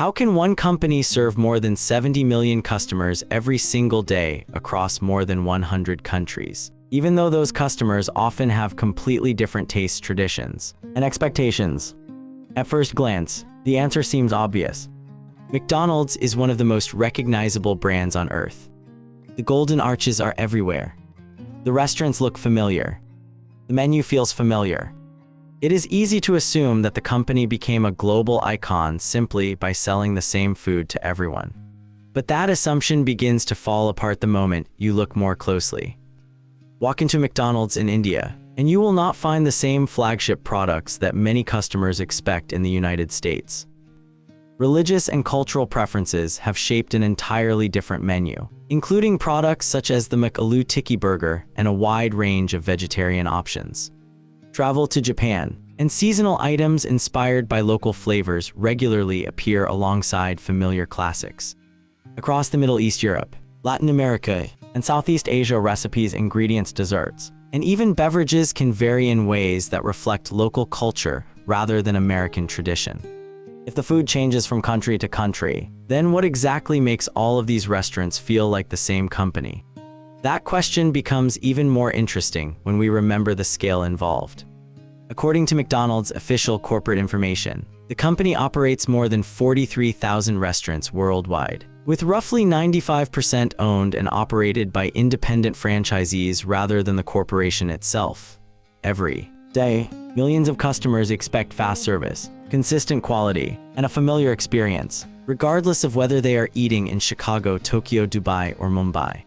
How can one company serve more than 70 million customers every single day across more than 100 countries, even though those customers often have completely different tastes, traditions, and expectations? At first glance, the answer seems obvious. McDonald's is one of the most recognizable brands on earth. The golden arches are everywhere. The restaurants look familiar. The menu feels familiar. It is easy to assume that the company became a global icon simply by selling the same food to everyone. But that assumption begins to fall apart the moment you look more closely. Walk into McDonald's in India, and you will not find the same flagship products that many customers expect in the United States. Religious and cultural preferences have shaped an entirely different menu, including products such as the McAloo Tikki burger and a wide range of vegetarian options. Travel to Japan, and seasonal items inspired by local flavors regularly appear alongside familiar classics. Across the Middle East, Europe, Latin America, and Southeast Asia, recipes, ingredients, desserts, and even beverages can vary in ways that reflect local culture rather than American tradition. If the food changes from country to country, then what exactly makes all of these restaurants feel like the same company? That question becomes even more interesting when we remember the scale involved. According to McDonald's official corporate information, the company operates more than 43,000 restaurants worldwide, with roughly 95% owned and operated by independent franchisees rather than the corporation itself. Every day, millions of customers expect fast service, consistent quality, and a familiar experience, regardless of whether they are eating in Chicago, Tokyo, Dubai, or Mumbai.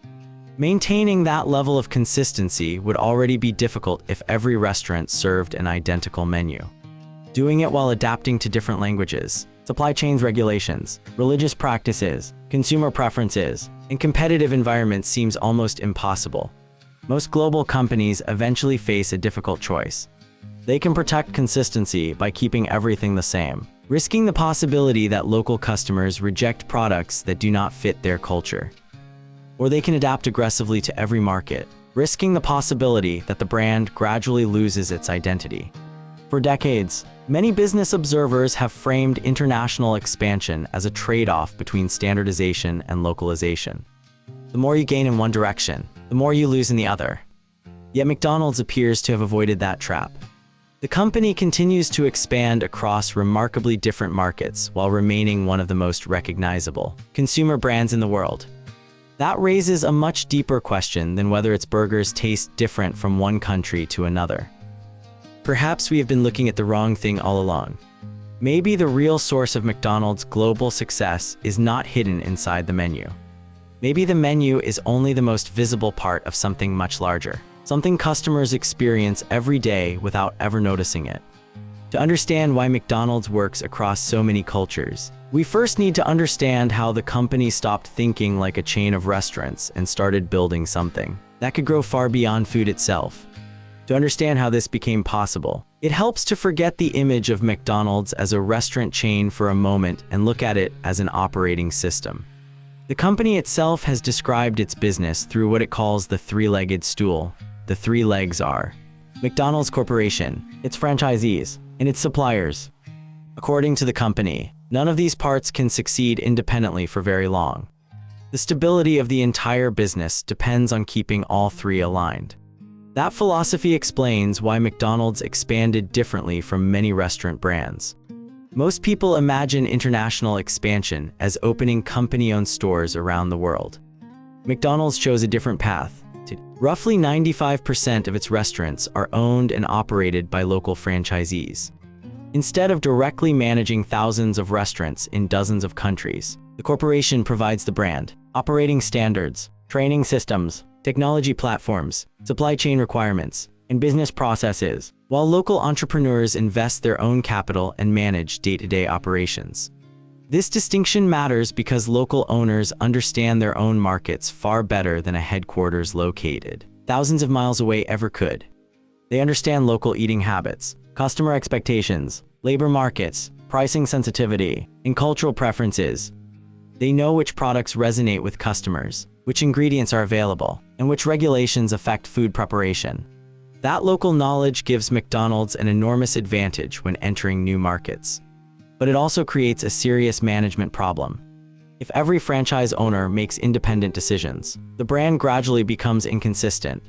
Maintaining that level of consistency would already be difficult if every restaurant served an identical menu. Doing it while adapting to different languages, supply chains regulations, religious practices, consumer preferences, and competitive environments seems almost impossible. Most global companies eventually face a difficult choice. They can protect consistency by keeping everything the same, risking the possibility that local customers reject products that do not fit their culture. Or they can adapt aggressively to every market, risking the possibility that the brand gradually loses its identity. For decades, many business observers have framed international expansion as a trade-off between standardization and localization. The more you gain in one direction, the more you lose in the other. Yet McDonald's appears to have avoided that trap. The company continues to expand across remarkably different markets while remaining one of the most recognizable consumer brands in the world. That raises a much deeper question than whether its burgers taste different from one country to another. Perhaps we have been looking at the wrong thing all along. Maybe the real source of McDonald's global success is not hidden inside the menu. Maybe the menu is only the most visible part of something much larger, something customers experience every day without ever noticing it. To understand why McDonald's works across so many cultures, we first need to understand how the company stopped thinking like a chain of restaurants and started building something that could grow far beyond food itself. To understand how this became possible, it helps to forget the image of McDonald's as a restaurant chain for a moment and look at it as an operating system. The company itself has described its business through what it calls the three-legged stool. The three legs are McDonald's Corporation, its franchisees, and its suppliers. According to the company, none of these parts can succeed independently for very long. The stability of the entire business depends on keeping all three aligned. That philosophy explains why McDonald's expanded differently from many restaurant brands. Most people imagine international expansion as opening company-owned stores around the world. McDonald's chose a different path. Roughly 95% of its restaurants are owned and operated by local franchisees. Instead of directly managing thousands of restaurants in dozens of countries, the corporation provides the brand, operating standards, training systems, technology platforms, supply chain requirements, and business processes, while local entrepreneurs invest their own capital and manage day-to-day operations. This distinction matters because local owners understand their own markets far better than a headquarters located thousands of miles away ever could. They understand local eating habits, customer expectations, labor markets, pricing sensitivity, and cultural preferences. They know which products resonate with customers, which ingredients are available, and which regulations affect food preparation. That local knowledge gives McDonald's an enormous advantage when entering new markets. But it also creates a serious management problem. If every franchise owner makes independent decisions, the brand gradually becomes inconsistent.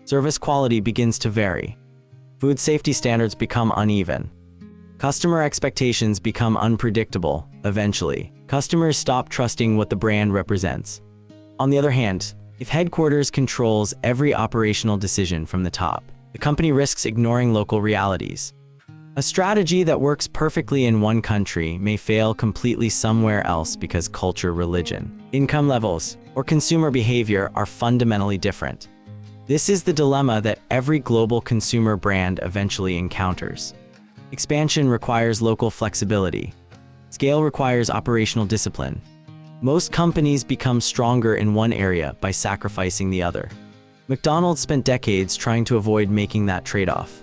Service quality begins to vary. Food safety standards become uneven. Customer expectations become unpredictable. Eventually, customers stop trusting what the brand represents. On the other hand, if headquarters controls every operational decision from the top, the company risks ignoring local realities. A strategy that works perfectly in one country may fail completely somewhere else because culture, religion, income levels, or consumer behavior are fundamentally different. This is the dilemma that every global consumer brand eventually encounters. Expansion requires local flexibility. Scale requires operational discipline. Most companies become stronger in one area by sacrificing the other. McDonald's spent decades trying to avoid making that trade-off.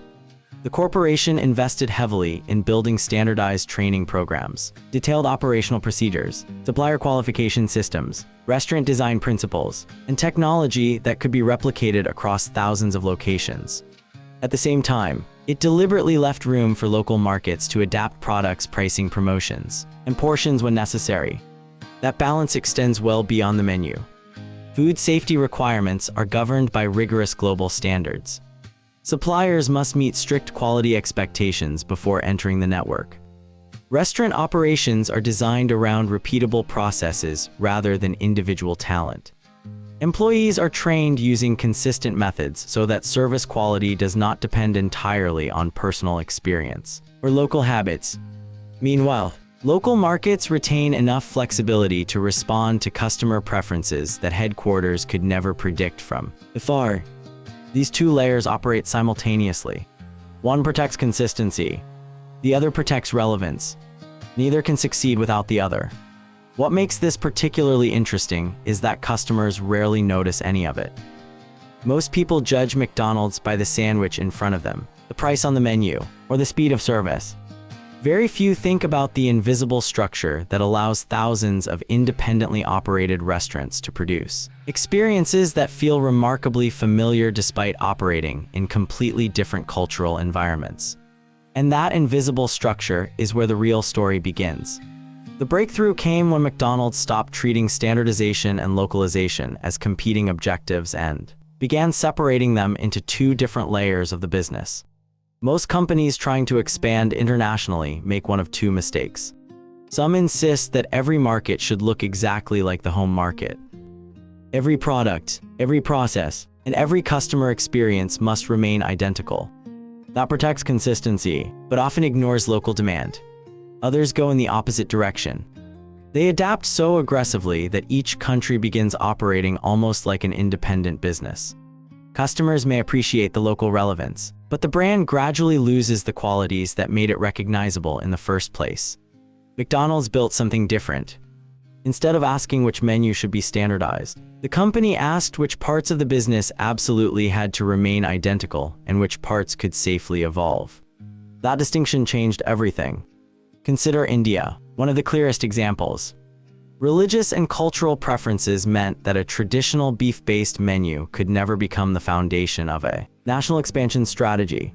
The corporation invested heavily in building standardized training programs, detailed operational procedures, supplier qualification systems, restaurant design principles, and technology that could be replicated across thousands of locations. At the same time, it deliberately left room for local markets to adapt products, pricing, promotions, and portions when necessary. That balance extends well beyond the menu. Food safety requirements are governed by rigorous global standards. Suppliers must meet strict quality expectations before entering the network. Restaurant operations are designed around repeatable processes rather than individual talent. Employees are trained using consistent methods so that service quality does not depend entirely on personal experience or local habits. Meanwhile, local markets retain enough flexibility to respond to customer preferences that headquarters could never predict from afar. These two layers operate simultaneously. One protects consistency. The other protects relevance. Neither can succeed without the other. What makes this particularly interesting is that customers rarely notice any of it. Most people judge McDonald's by the sandwich in front of them, the price on the menu, or the speed of service. Very few think about the invisible structure that allows thousands of independently operated restaurants to produce experiences that feel remarkably familiar despite operating in completely different cultural environments. And that invisible structure is where the real story begins. The breakthrough came when McDonald's stopped treating standardization and localization as competing objectives and began separating them into two different layers of the business. Most companies trying to expand internationally make one of two mistakes. Some insist that every market should look exactly like the home market. Every product, every process, and every customer experience must remain identical. That protects consistency, but often ignores local demand. Others go in the opposite direction. They adapt so aggressively that each country begins operating almost like an independent business. Customers may appreciate the local relevance, but the brand gradually loses the qualities that made it recognizable in the first place. McDonald's built something different. Instead of asking which menu should be standardized, the company asked which parts of the business absolutely had to remain identical and which parts could safely evolve. That distinction changed everything. Consider India, one of the clearest examples. Religious and cultural preferences meant that a traditional beef-based menu could never become the foundation of a national expansion strategy.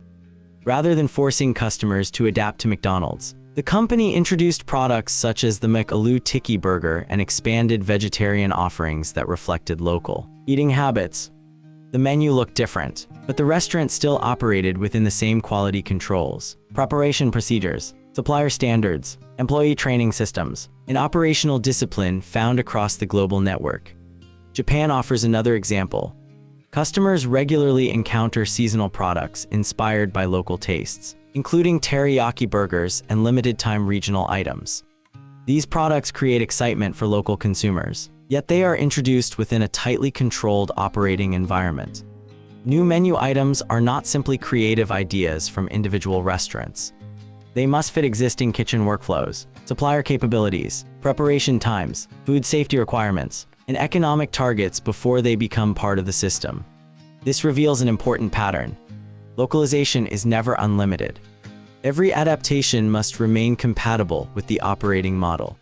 Rather than forcing customers to adapt to McDonald's, the company introduced products such as the McAloo Tikki burger and expanded vegetarian offerings that reflected local eating habits. The menu looked different, but the restaurant still operated within the same quality controls, preparation procedures, supplier standards, employee training systems, and operational discipline found across the global network. Japan offers another example. Customers regularly encounter seasonal products inspired by local tastes, including teriyaki burgers and limited-time regional items. These products create excitement for local consumers, yet they are introduced within a tightly controlled operating environment. New menu items are not simply creative ideas from individual restaurants. They must fit existing kitchen workflows, supplier capabilities, preparation times, food safety requirements, and economic targets before they become part of the system. This reveals an important pattern. Localization is never unlimited. Every adaptation must remain compatible with the operating model.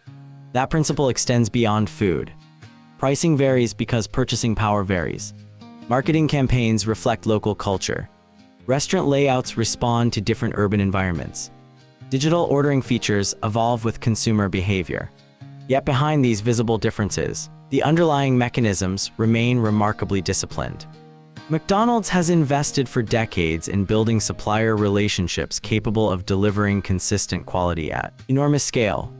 That principle extends beyond food. Pricing varies because purchasing power varies. Marketing campaigns reflect local culture. Restaurant layouts respond to different urban environments. Digital ordering features evolve with consumer behavior. Yet behind these visible differences, the underlying mechanisms remain remarkably disciplined. McDonald's has invested for decades in building supplier relationships capable of delivering consistent quality at enormous scale.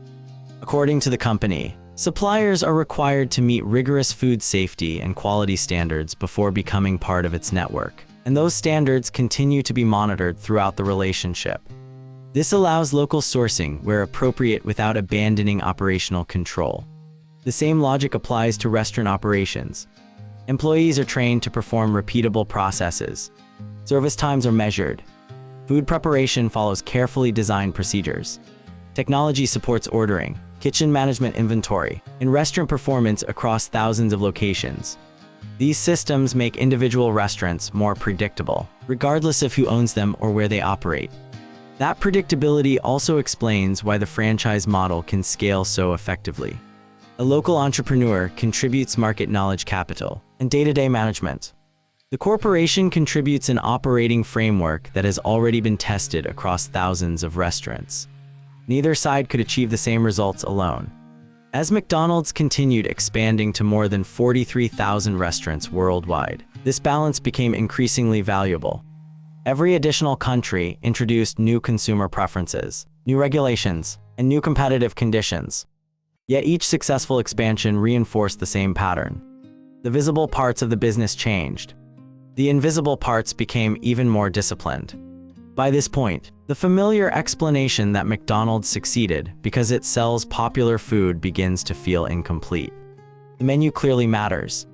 According to the company, suppliers are required to meet rigorous food safety and quality standards before becoming part of its network, and those standards continue to be monitored throughout the relationship. This allows local sourcing where appropriate without abandoning operational control. The same logic applies to restaurant operations. Employees are trained to perform repeatable processes. Service times are measured. Food preparation follows carefully designed procedures. Technology supports ordering, kitchen management, inventory, and restaurant performance across thousands of locations. These systems make individual restaurants more predictable, regardless of who owns them or where they operate. That predictability also explains why the franchise model can scale so effectively. A local entrepreneur contributes market knowledge capital and day-to-day management. The corporation contributes an operating framework that has already been tested across thousands of restaurants. Neither side could achieve the same results alone. As McDonald's continued expanding to more than 43,000 restaurants worldwide, this balance became increasingly valuable. Every additional country introduced new consumer preferences, new regulations, and new competitive conditions. Yet each successful expansion reinforced the same pattern. The visible parts of the business changed. The invisible parts became even more disciplined. By this point, the familiar explanation that McDonald's succeeded because it sells popular food begins to feel incomplete. The menu clearly matters,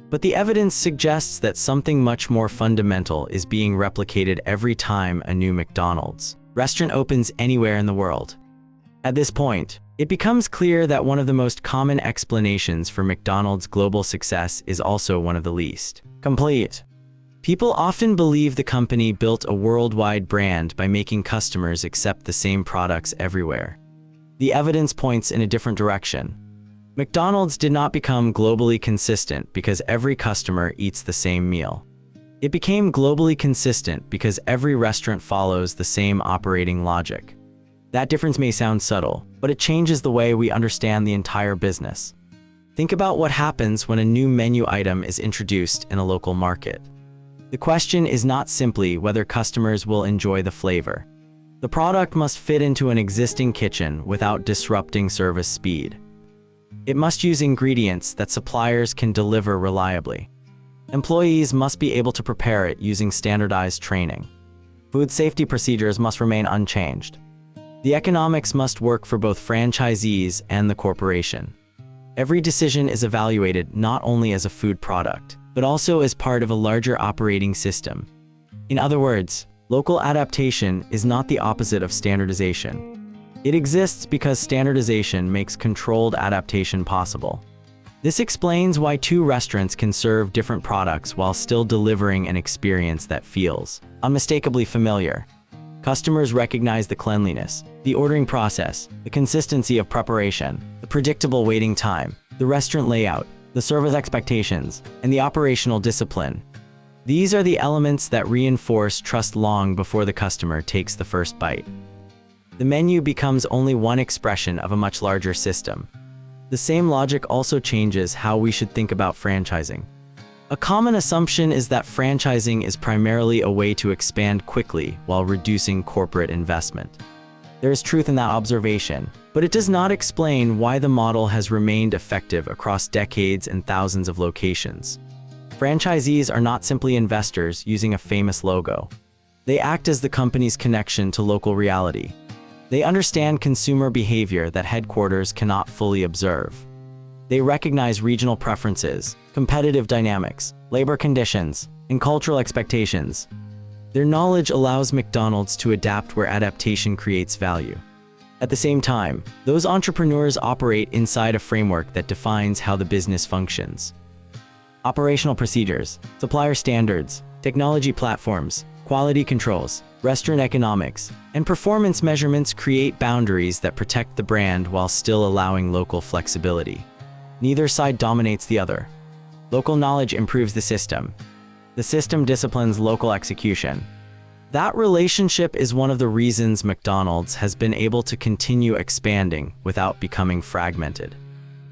but the evidence suggests that something much more fundamental is being replicated every time a new McDonald's restaurant opens anywhere in the world. At this point, it becomes clear that one of the most common explanations for McDonald's global success is also one of the least complete. People often believe the company built a worldwide brand by making customers accept the same products everywhere. The evidence points in a different direction. McDonald's did not become globally consistent because every customer eats the same meal. It became globally consistent because every restaurant follows the same operating logic. That difference may sound subtle, but it changes the way we understand the entire business. Think about what happens when a new menu item is introduced in a local market. The question is not simply whether customers will enjoy the flavor. The product must fit into an existing kitchen without disrupting service speed. It must use ingredients that suppliers can deliver reliably. Employees must be able to prepare it using standardized training. Food safety procedures must remain unchanged. The economics must work for both franchisees and the corporation. Every decision is evaluated not only as a food product, but also as part of a larger operating system. In other words, local adaptation is not the opposite of standardization. It exists because standardization makes controlled adaptation possible. This explains why two restaurants can serve different products while still delivering an experience that feels unmistakably familiar. Customers recognize the cleanliness, the ordering process, the consistency of preparation, the predictable waiting time, the restaurant layout, the service expectations, and the operational discipline. These are the elements that reinforce trust long before the customer takes the first bite. The menu becomes only one expression of a much larger system. The same logic also changes how we should think about franchising. A common assumption is that franchising is primarily a way to expand quickly while reducing corporate investment. There is truth in that observation, but it does not explain why the model has remained effective across decades and thousands of locations. Franchisees are not simply investors using a famous logo. They act as the company's connection to local reality. They understand consumer behavior that headquarters cannot fully observe. They recognize regional preferences, competitive dynamics, labor conditions, and cultural expectations. Their knowledge allows McDonald's to adapt where adaptation creates value. At the same time, those entrepreneurs operate inside a framework that defines how the business functions. Operational procedures, supplier standards, technology platforms, quality controls, restaurant economics, and performance measurements create boundaries that protect the brand while still allowing local flexibility. Neither side dominates the other. Local knowledge improves the system. The system disciplines local execution. That relationship is one of the reasons McDonald's has been able to continue expanding without becoming fragmented.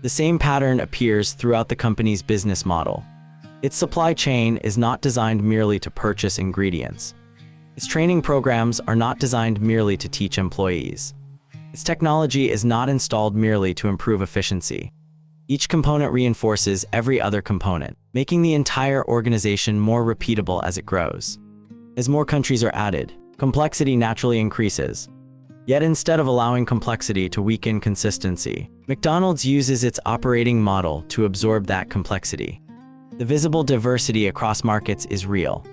The same pattern appears throughout the company's business model. Its supply chain is not designed merely to purchase ingredients. Its training programs are not designed merely to teach employees. Its technology is not installed merely to improve efficiency. Each component reinforces every other component, making the entire organization more repeatable as it grows. As more countries are added, complexity naturally increases. Yet instead of allowing complexity to weaken consistency, McDonald's uses its operating model to absorb that complexity. The visible diversity across markets is real.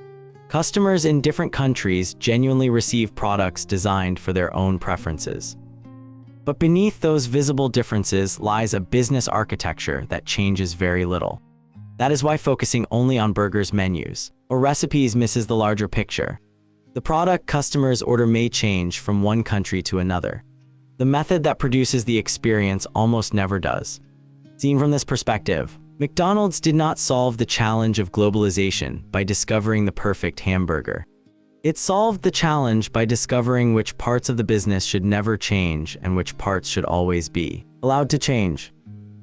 Customers in different countries genuinely receive products designed for their own preferences. But beneath those visible differences lies a business architecture that changes very little. That is why focusing only on burgers' menus or recipes misses the larger picture. The product customers order may change from one country to another. The method that produces the experience almost never does. Seen from this perspective, McDonald's did not solve the challenge of globalization by discovering the perfect hamburger. It solved the challenge by discovering which parts of the business should never change and which parts should always be allowed to change.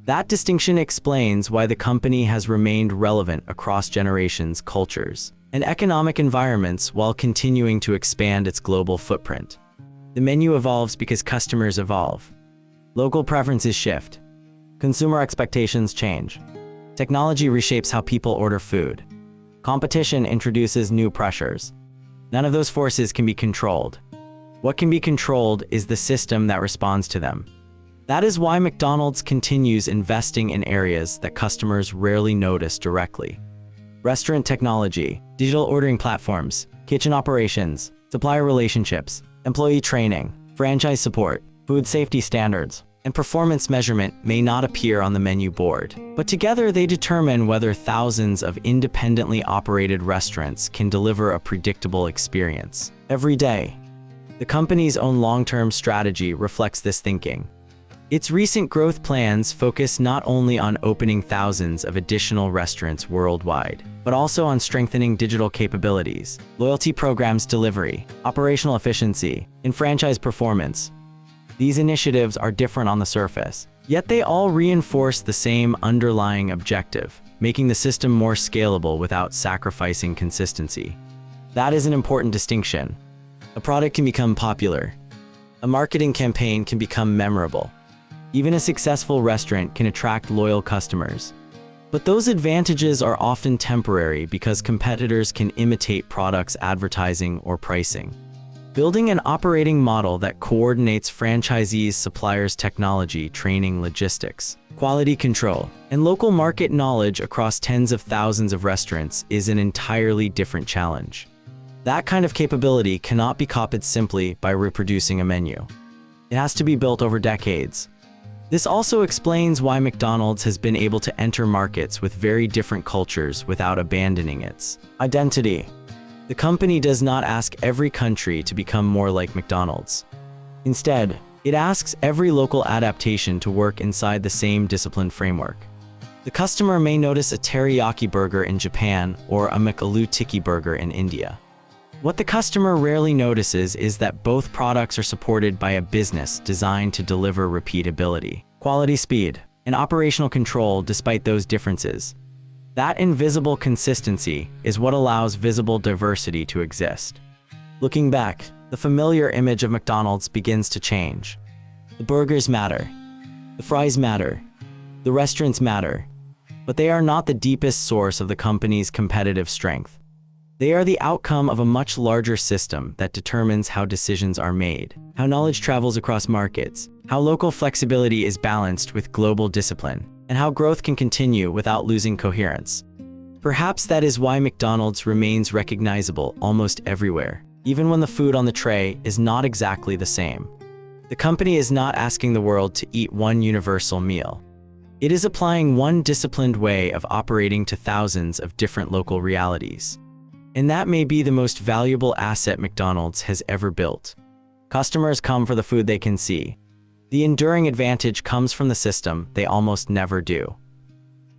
That distinction explains why the company has remained relevant across generations, cultures, and economic environments while continuing to expand its global footprint. The menu evolves because customers evolve. Local preferences shift. Consumer expectations change. Technology reshapes how people order food. Competition introduces new pressures. None of those forces can be controlled. What can be controlled is the system that responds to them. That is why McDonald's continues investing in areas that customers rarely notice directly. Restaurant technology, digital ordering platforms, kitchen operations, supplier relationships, employee training, franchise support, food safety standards, and performance measurement may not appear on the menu board, but together they determine whether thousands of independently operated restaurants can deliver a predictable experience every day. The company's own long-term strategy reflects this thinking. Its recent growth plans focus not only on opening thousands of additional restaurants worldwide, but also on strengthening digital capabilities, loyalty programs delivery, operational efficiency, and franchise performance. These initiatives are different on the surface, yet they all reinforce the same underlying objective, making the system more scalable without sacrificing consistency. That is an important distinction. A product can become popular. A marketing campaign can become memorable. Even a successful restaurant can attract loyal customers. But those advantages are often temporary because competitors can imitate products' advertising or pricing. Building an operating model that coordinates franchisees, suppliers, technology, training, logistics, quality control, and local market knowledge across tens of thousands of restaurants is an entirely different challenge. That kind of capability cannot be copied simply by reproducing a menu. It has to be built over decades. This also explains why McDonald's has been able to enter markets with very different cultures without abandoning its identity. The company does not ask every country to become more like McDonald's. Instead, it asks every local adaptation to work inside the same disciplined framework. The customer may notice a teriyaki burger in Japan or a McAloo Tikki burger in India. What the customer rarely notices is that both products are supported by a business designed to deliver repeatability, quality, speed, and operational control despite those differences. That invisible consistency is what allows visible diversity to exist. Looking back, the familiar image of McDonald's begins to change. The burgers matter. The fries matter. The restaurants matter. But they are not the deepest source of the company's competitive strength. They are the outcome of a much larger system that determines how decisions are made, how knowledge travels across markets, how local flexibility is balanced with global discipline, and how growth can continue without losing coherence. Perhaps that is why McDonald's remains recognizable almost everywhere, even when the food on the tray is not exactly the same. The company is not asking the world to eat one universal meal. It is applying one disciplined way of operating to thousands of different local realities. And that may be the most valuable asset McDonald's has ever built. Customers come for the food they can see. The enduring advantage comes from the system they almost never do.